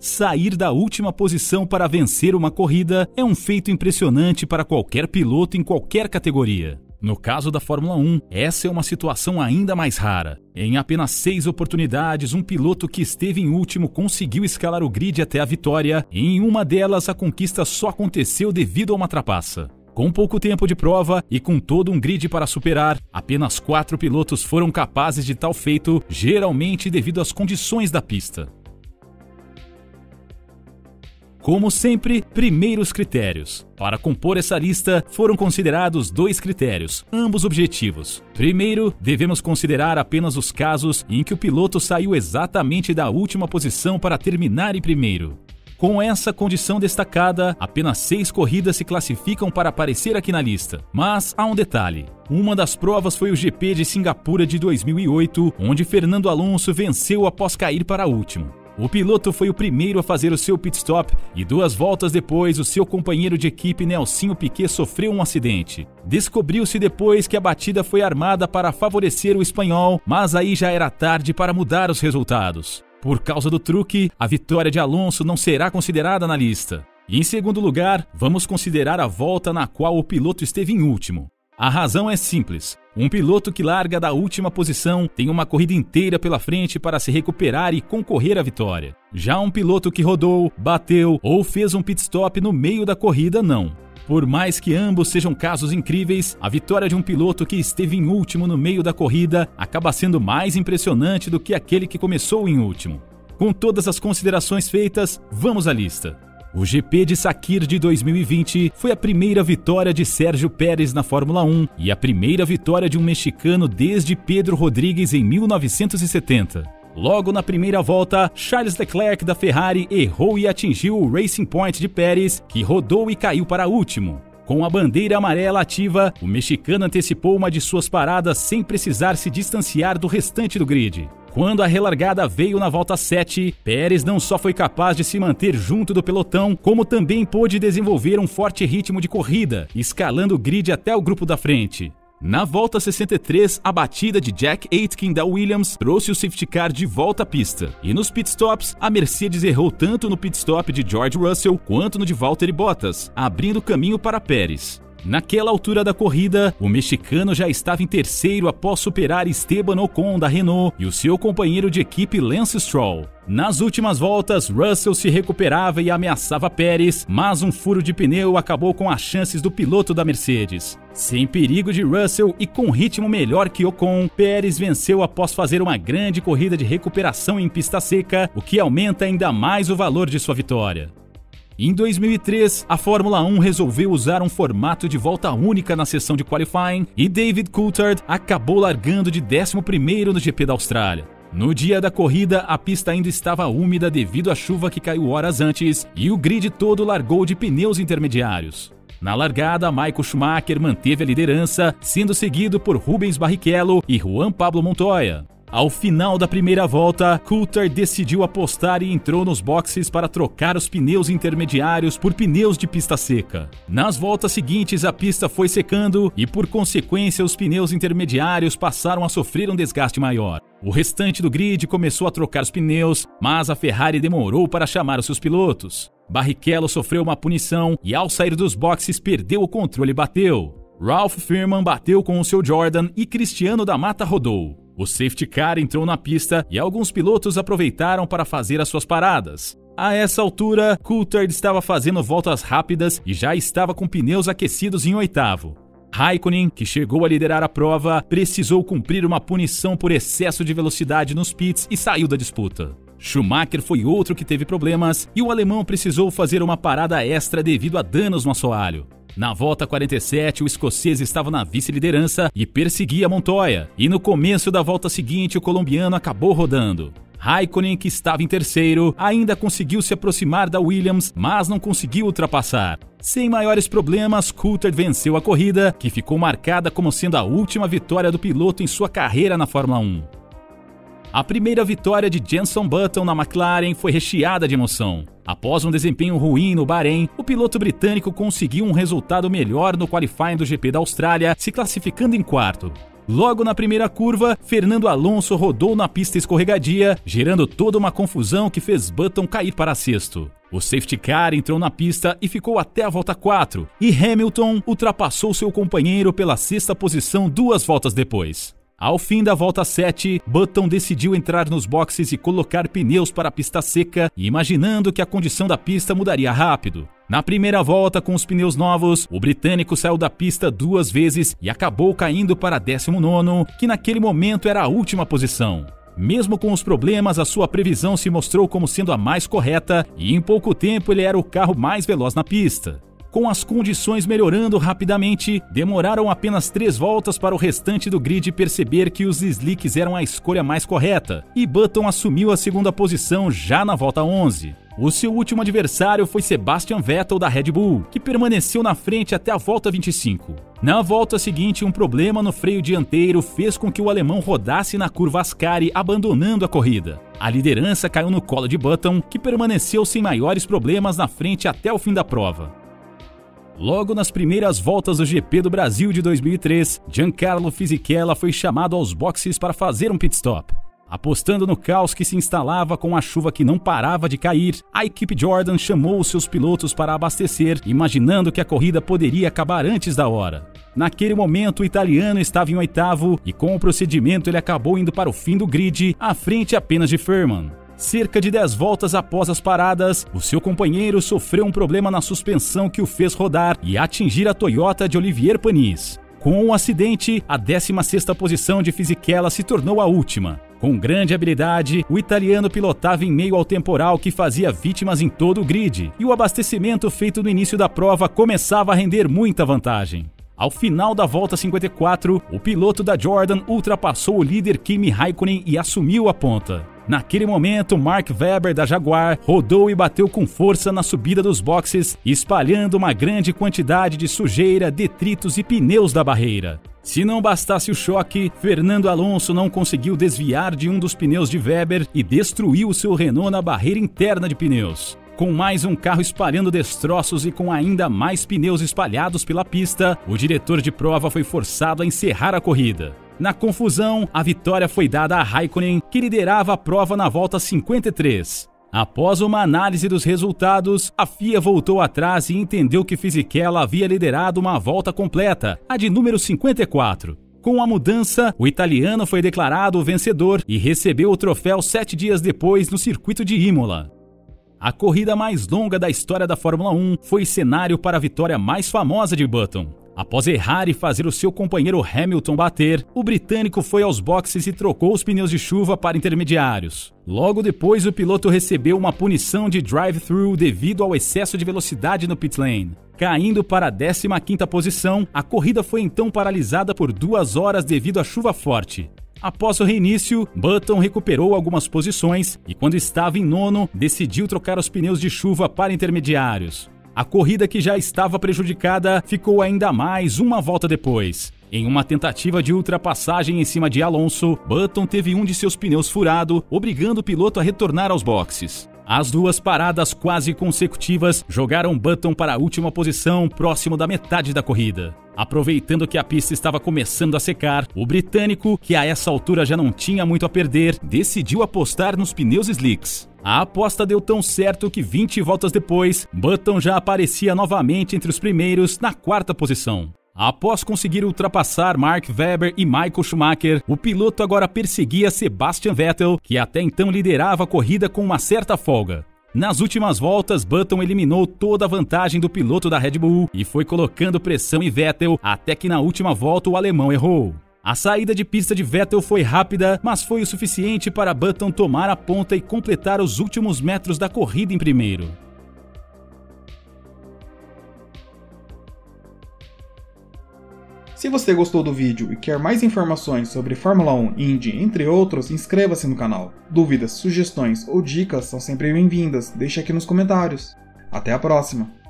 Sair da última posição para vencer uma corrida é um feito impressionante para qualquer piloto em qualquer categoria. No caso da Fórmula 1, essa é uma situação ainda mais rara. Em apenas 6 oportunidades, um piloto que esteve em último conseguiu escalar o grid até a vitória, e em uma delas a conquista só aconteceu devido a uma trapaça. Com pouco tempo de prova e com todo um grid para superar, apenas 4 pilotos foram capazes de tal feito, geralmente devido às condições da pista. Como sempre, primeiros critérios. Para compor essa lista, foram considerados 2 critérios, ambos objetivos. Primeiro, devemos considerar apenas os casos em que o piloto saiu exatamente da última posição para terminar em primeiro. Com essa condição destacada, apenas 6 corridas se classificam para aparecer aqui na lista. Mas há um detalhe. Uma das provas foi o GP de Singapura de 2008, onde Fernando Alonso venceu após cair para último. O piloto foi o primeiro a fazer o seu pit stop e 2 voltas depois o seu companheiro de equipe Nelsinho Piquet sofreu um acidente. Descobriu-se depois que a batida foi armada para favorecer o espanhol, mas aí já era tarde para mudar os resultados. Por causa do truque, a vitória de Alonso não será considerada na lista. E em segundo lugar, vamos considerar a volta na qual o piloto esteve em último. A razão é simples. Um piloto que larga da última posição tem uma corrida inteira pela frente para se recuperar e concorrer à vitória. Já um piloto que rodou, bateu ou fez um pit stop no meio da corrida, não. Por mais que ambos sejam casos incríveis, a vitória de um piloto que esteve em último no meio da corrida acaba sendo mais impressionante do que aquele que começou em último. Com todas as considerações feitas, vamos à lista. O GP de Sakhir de 2020 foi a primeira vitória de Sérgio Pérez na Fórmula 1 e a primeira vitória de um mexicano desde Pedro Rodrigues em 1970. Logo na primeira volta, Charles Leclerc da Ferrari errou e atingiu o Racing Point de Pérez, que rodou e caiu para último. Com a bandeira amarela ativa, o mexicano antecipou uma de suas paradas sem precisar se distanciar do restante do grid. Quando a relargada veio na volta 7, Pérez não só foi capaz de se manter junto do pelotão, como também pôde desenvolver um forte ritmo de corrida, escalando o grid até o grupo da frente. Na volta 63, a batida de Jack Aitken da Williams trouxe o safety car de volta à pista. E nos pitstops, a Mercedes errou tanto no pitstop de George Russell quanto no de Valtteri Bottas, abrindo caminho para Pérez. Naquela altura da corrida, o mexicano já estava em terceiro após superar Esteban Ocon da Renault e o seu companheiro de equipe Lance Stroll. Nas últimas voltas, Russell se recuperava e ameaçava Pérez, mas um furo de pneu acabou com as chances do piloto da Mercedes. Sem perigo de Russell e com ritmo melhor que Ocon, Pérez venceu após fazer uma grande corrida de recuperação em pista seca, o que aumenta ainda mais o valor de sua vitória. Em 2003, a Fórmula 1 resolveu usar um formato de volta única na sessão de qualifying e David Coulthard acabou largando de 11º no GP da Austrália. No dia da corrida, a pista ainda estava úmida devido à chuva que caiu horas antes e o grid todo largou de pneus intermediários. Na largada, Michael Schumacher manteve a liderança, sendo seguido por Rubens Barrichello e Juan Pablo Montoya. Ao final da primeira volta, Coulthard decidiu apostar e entrou nos boxes para trocar os pneus intermediários por pneus de pista seca. Nas voltas seguintes, a pista foi secando e, por consequência, os pneus intermediários passaram a sofrer um desgaste maior. O restante do grid começou a trocar os pneus, mas a Ferrari demorou para chamar os seus pilotos. Barrichello sofreu uma punição e, ao sair dos boxes, perdeu o controle e bateu. Ralph Firman bateu com o seu Jordan e Cristiano da Mata rodou. O safety car entrou na pista e alguns pilotos aproveitaram para fazer as suas paradas. A essa altura, Coulthard estava fazendo voltas rápidas e já estava com pneus aquecidos em 8º. Raikkonen, que chegou a liderar a prova, precisou cumprir uma punição por excesso de velocidade nos pits e saiu da disputa. Schumacher foi outro que teve problemas e o alemão precisou fazer uma parada extra devido a danos no assoalho. Na volta 47, o escocês estava na vice-liderança e perseguia Montoya, e no começo da volta seguinte o colombiano acabou rodando. Raikkonen, que estava em terceiro, ainda conseguiu se aproximar da Williams, mas não conseguiu ultrapassar. Sem maiores problemas, Coulthard venceu a corrida, que ficou marcada como sendo a última vitória do piloto em sua carreira na Fórmula 1. A primeira vitória de Jenson Button na McLaren foi recheada de emoção. Após um desempenho ruim no Bahrein, o piloto britânico conseguiu um resultado melhor no qualifying do GP da Austrália, se classificando em 4º. Logo na primeira curva, Fernando Alonso rodou na pista escorregadia, gerando toda uma confusão que fez Button cair para sexto. O safety car entrou na pista e ficou até a volta 4, e Hamilton ultrapassou seu companheiro pela sexta posição 2 voltas depois. Ao fim da volta 7, Button decidiu entrar nos boxes e colocar pneus para a pista seca, imaginando que a condição da pista mudaria rápido. Na primeira volta, com os pneus novos, o britânico saiu da pista 2 vezes e acabou caindo para 19º, que naquele momento era a última posição. Mesmo com os problemas, a sua previsão se mostrou como sendo a mais correta e em pouco tempo ele era o carro mais veloz na pista. Com as condições melhorando rapidamente, demoraram apenas 3 voltas para o restante do grid perceber que os slicks eram a escolha mais correta, e Button assumiu a segunda posição já na volta 11. O seu último adversário foi Sebastian Vettel da Red Bull, que permaneceu na frente até a volta 25. Na volta seguinte, um problema no freio dianteiro fez com que o alemão rodasse na curva Ascari, abandonando a corrida. A liderança caiu no colo de Button, que permaneceu sem maiores problemas na frente até o fim da prova. Logo nas primeiras voltas do GP do Brasil de 2003, Giancarlo Fisichella foi chamado aos boxes para fazer um pit stop. Apostando no caos que se instalava com a chuva que não parava de cair, a equipe Jordan chamou os seus pilotos para abastecer, imaginando que a corrida poderia acabar antes da hora. Naquele momento, o italiano estava em 8º e com o procedimento ele acabou indo para o fim do grid, à frente apenas de Furman. Cerca de 10 voltas após as paradas, o seu companheiro sofreu um problema na suspensão que o fez rodar e atingir a Toyota de Olivier Panis. Com o acidente, a 16ª posição de Fisichella se tornou a última. Com grande habilidade, o italiano pilotava em meio ao temporal que fazia vítimas em todo o grid, e o abastecimento feito no início da prova começava a render muita vantagem. Ao final da volta 54, o piloto da Jordan ultrapassou o líder Kimi Raikkonen e assumiu a ponta. Naquele momento, Mark Webber da Jaguar rodou e bateu com força na subida dos boxes, espalhando uma grande quantidade de sujeira, detritos e pneus da barreira. Se não bastasse o choque, Fernando Alonso não conseguiu desviar de um dos pneus de Webber e destruiu seu Renault na barreira interna de pneus. Com mais um carro espalhando destroços e com ainda mais pneus espalhados pela pista, o diretor de prova foi forçado a encerrar a corrida. Na confusão, a vitória foi dada a Raikkonen, que liderava a prova na volta 53. Após uma análise dos resultados, a FIA voltou atrás e entendeu que Fisichella havia liderado uma volta completa, a de número 54. Com a mudança, o italiano foi declarado o vencedor e recebeu o troféu 7 dias depois no circuito de Imola. A corrida mais longa da história da Fórmula 1 foi cenário para a vitória mais famosa de Button. Após errar e fazer o seu companheiro Hamilton bater, o britânico foi aos boxes e trocou os pneus de chuva para intermediários. Logo depois, o piloto recebeu uma punição de drive-thru devido ao excesso de velocidade no pit lane. Caindo para a 15ª posição, a corrida foi então paralisada por 2 horas devido à chuva forte. Após o reinício, Button recuperou algumas posições e, quando estava em 9º, decidiu trocar os pneus de chuva para intermediários. A corrida, que já estava prejudicada, ficou ainda mais uma volta depois. Em uma tentativa de ultrapassagem em cima de Alonso, Button teve um de seus pneus furado, obrigando o piloto a retornar aos boxes. As 2 paradas quase consecutivas jogaram Button para a última posição, próximo da metade da corrida. Aproveitando que a pista estava começando a secar, o britânico, que a essa altura já não tinha muito a perder, decidiu apostar nos pneus slicks. A aposta deu tão certo que 20 voltas depois, Button já aparecia novamente entre os primeiros, na 4ª posição. Após conseguir ultrapassar Mark Webber e Michael Schumacher, o piloto agora perseguia Sebastian Vettel, que até então liderava a corrida com uma certa folga. Nas últimas voltas, Button eliminou toda a vantagem do piloto da Red Bull e foi colocando pressão em Vettel até que na última volta o alemão errou. A saída de pista de Vettel foi rápida, mas foi o suficiente para Button tomar a ponta e completar os últimos metros da corrida em primeiro. Se você gostou do vídeo e quer mais informações sobre Fórmula 1, Indy, entre outros, inscreva-se no canal. Dúvidas, sugestões ou dicas são sempre bem-vindas, deixe aqui nos comentários. Até a próxima!